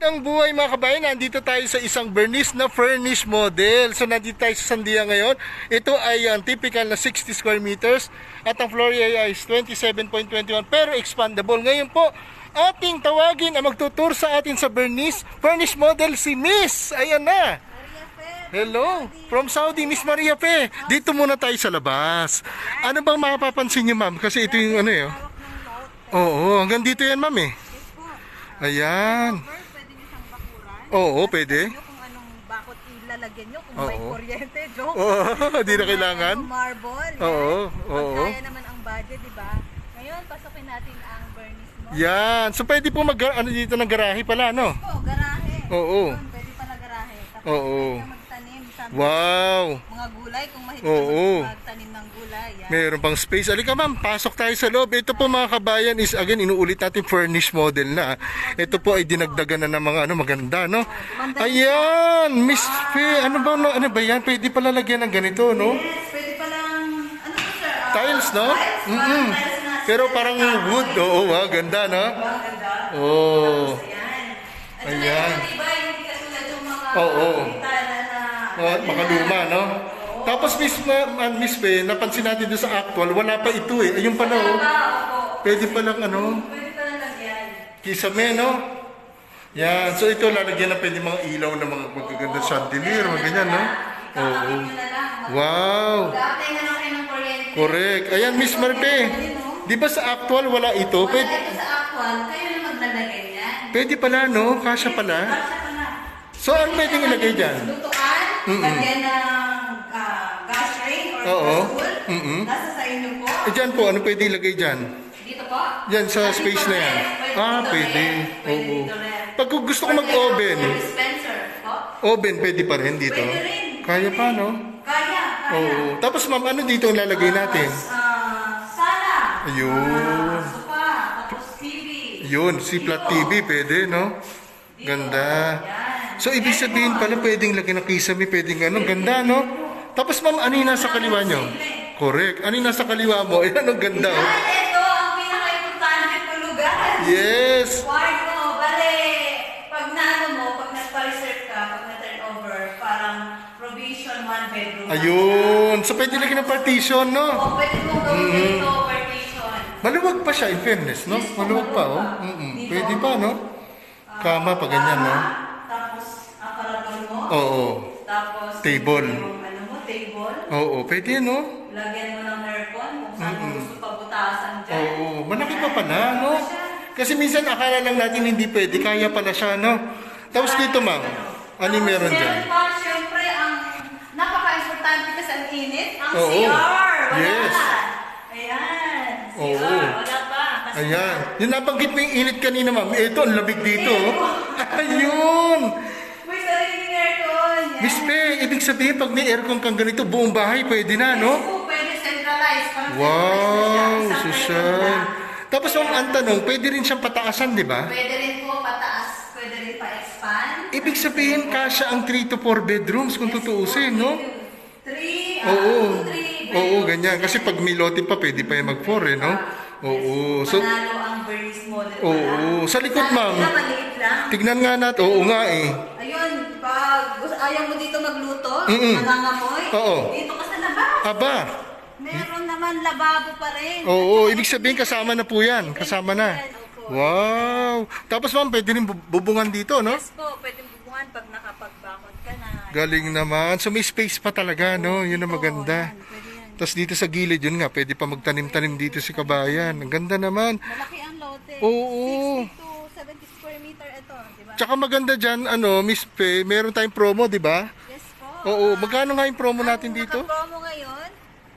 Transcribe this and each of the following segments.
Ang buhay mga kabayan, nandito tayo sa isang Bernice na furnished model. So nandito tayo sa Sandia ngayon. Ito ay ang typical na 60 square meters at ang floor area is 27.21 pero expandable. Ngayon po, ating tawagin ang magtutur sa atin sa Bernice furnished model si Miss. Ayan na. Hello, from Saudi, Miss Maria Pe. Dito muna tayo sa labas. Ano bang mapapansin niyo, ma'am? Kasi ito yung ano eh. Oo, hanggang dito yan, ma'am eh. Ayan. Oo, pwede. Kung anong bakot ilalagyan nyo, kung may kuryente, joke. Oo, di na kailangan. Marble, yan. Oo, oo. Pagkaya naman ang budget, di ba? Ngayon, pasokin natin ang Bernice mo. Yan. So pwede po ano dito ng garahe pala, no? Oo, garahe. Oo. Yun, pwede pala garahe. Tapos Oo. pwede ka magtanim sa Wow. mga gulay, kung mahilig Oo. ka magtanim ng gulay. Yan. Meron pang space. Alika ma'am, pasok tayo sa loob. Ito po mga kabayan is again, inuulit natin furnished model na. Ito po ay dinagdagan na ng mga ano maganda, no? Ayan, Miss Fe, ano ba yan? Pwede pala lagyan ng ganito, no? Yes, pwede palang, ano po sir? Tiles, no? Tiles, Mm-mm. tiles na. Pero parang wood. Oo, ganda, no? Ganda. Oo. Ayan. At Ayan. saka iba, hindi katulad yung mga Oo. bintana na Oh, makaluma, no? Tapos Miss Fe, napansin natin doon sa actual, wala pa ito eh. Ayun pala, oh. Pwede palang ano, pwede palang lagyan. kisame, no? Yan. So ito, lalagyan na pwede mga ilaw na mga magaganda chandelier, mga ganyan, no? Oo. Wow. Dati nga lang kayo ng kuryente. Correct. Ayan, Miss Marpe. Di ba sa actual wala ito? Wala ito sa actual, kayo na maglalagay yan. Pwede pala, no? Kasya pala. Kasya pa na. So, ano pwedeng ilagay dyan? Lutuan, lagyan ng gas ring or Oo. gasol. Nasa sa inyo po. Eh, dyan po, ano pwede ilagay dyan? Dito po. Yan, sa space na yan. Ah, pwede. Oo. Pag gusto ko mag-oven, Dispenser po. oven pwede pa rin dito. Pwede rin. Kaya pa, no? Kaya. Oo. Tapos ma'am, ano dito ang lalagay natin? Sala. Ayun. Sofa. Tapos TV. Yun, si Flat TV pwede, no? Ganda. Yan. So, ibig sabihin pala pwedeng lagyan ng kisame, pwedeng ano, ganda, no? Tapos ma'am, ano yung nasa kaliwa nyo? Correct. Ano yung nasa kaliwa mo? Ayan, ang ganda, oh. Yan, ito ang pinaka-importante tulugan. Yes. Kwarto, bale, pag naano mo, pag nagpa-reserve ka, pag na-turnover, parang provision, 1 bedroom. Ayun. So, pwede lagyan ng partition, no? O, pwede mo gawin dito, partition. Maluwag pa siya, in fairness, no? Yes po, Maluwag pa, oh. Dito. Pwede pa, no? Kama pa ganyan, no? Tapos, aparador mo. Oo. Tapos, Table. yung ano mo, table. Oo, pwede, no? Lagyan mo ng aircon kung saan mo gusto pabutasan dyan. Oo, malaki pa pala, no? Kasi minsan akala lang natin hindi pwede, kaya pala siya, no? Tapos dito, ma'am, ano yung meron dyan? Meron pa, syempre, ang napaka-importante kasi ang init, ang Oo. CR. Wala. Yes. Ayan. CR. Oo. Wala pa. Kasi Ayan. Yung nabanggit mo yung init kanina, ma'am. Ito, ang labig dito. oh. Ayun. may sariling aircon. Yan. Miss Pe, ibig sabihin, pag may aircon kang ganito, buong bahay, pwede na, no? Oo, pwede centralized. Parang Wow, centralized na siya. Isang sosyal. aircon lang. Tapos ang tanong, pwede rin siyang pataasan, di ba? Pwede rin po pataas. Pwede rin pa-expand. Ibig sabihin, kasya ang 3 to 4 bedrooms kung tutuusin, no? 3, Oo. 2, 3 Oo, ganyan. Kasi pag may lote pa, pwede pa yung mag-4, eh, no? Oo. So, Manalo ang Bernice model pala. oo. Sa likod, ma'am. Sana maliit lang. Tignan nga natin. Oo nga, eh. Ayun, pag ayaw mo dito magluto, Mm-mm. nangangamoy, Oo. dito ka sa labas. Aba. Meron naman lababo pa rin. Oo, ibig sabihin kasama na po yan. Kasama na. Wow. Tapos ma'am, pwede rin bubungan dito, no? Yes po, pwedeng bubungan pag nakapagbakod ka na. Galing naman. So may space pa talaga, no? Yun ang maganda. Yan, pwede yan. Tapos dito sa gilid, yun nga, pwede pa magtanim-tanim dito si kabayan. Ang ganda naman. Malaki ang lote. Oo. 60 to 70 square meter ito, di ba? Tsaka maganda dyan, Miss Pe, meron tayong promo, di ba? Yes po. Oo, magkano nga yung promo natin Ang dito? naka-promo ngayon,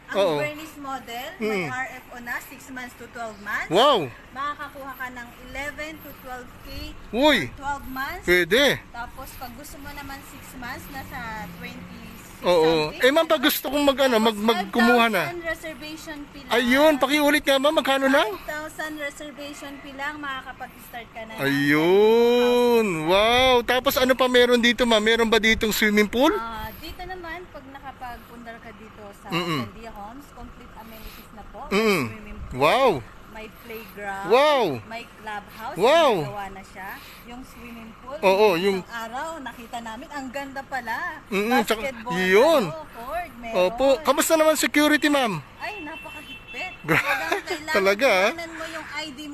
ang Oo. Bernice model, may RFO na, 6 months to 12 months. Wow! Makakakuha ka ng 11 to 12K, Uy! 12 months. Pwede. Tapos pag gusto mo naman 6 months, nasa 26 Oo. something. Eh ma'am, pag gusto kong magkumuha na. 5,000 reservation fee lang. Ayun, pakiulit nga ma'am, magkano lang? 5,000 reservation fee lang, makakapag-start ka na. Ayun! Wow! Tapos ano pa meron dito ma'am? Meron ba ditong swimming pool? Dito naman, pag nakapag-pundar ka dito sa Mm-mm. Sandia Homes, complete amenities na po. Mm. Swimming pool. Wow! may playground, Wow! may clubhouse, Wow! gawa na siya. Yung swimming pool, Oo, yung- isang araw, nakita namin, ang ganda pala. Tsaka- Basketball, yun. court, meron. Opo, kamusta naman security, ma'am? Ay, napakahigpit. Gra- Talagang kailangan Talaga, ah. kuhanan mo yung ID mo